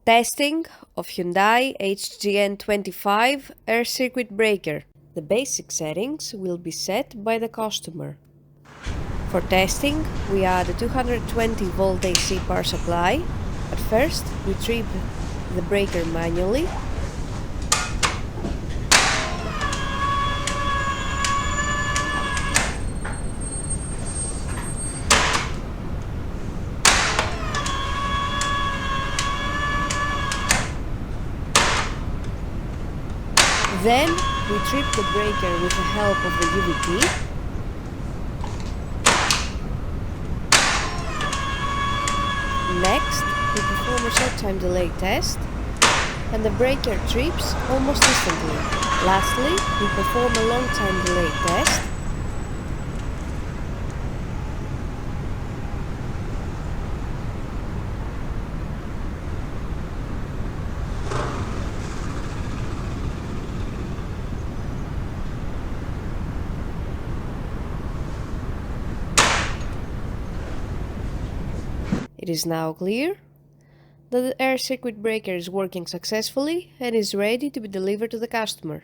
Testing of Hyundai HGN25 air circuit breaker. The basic settings will be set by the customer. For testing, we add a 220 volt AC power supply. At first, we trip the breaker manually. Then we trip the breaker with the help of the UV key. Next, we perform a short time delay test, and the breaker trips almost instantly. Lastly, we perform a long time delay test. It is now clear that the air circuit breaker is working successfully and is ready to be delivered to the customer.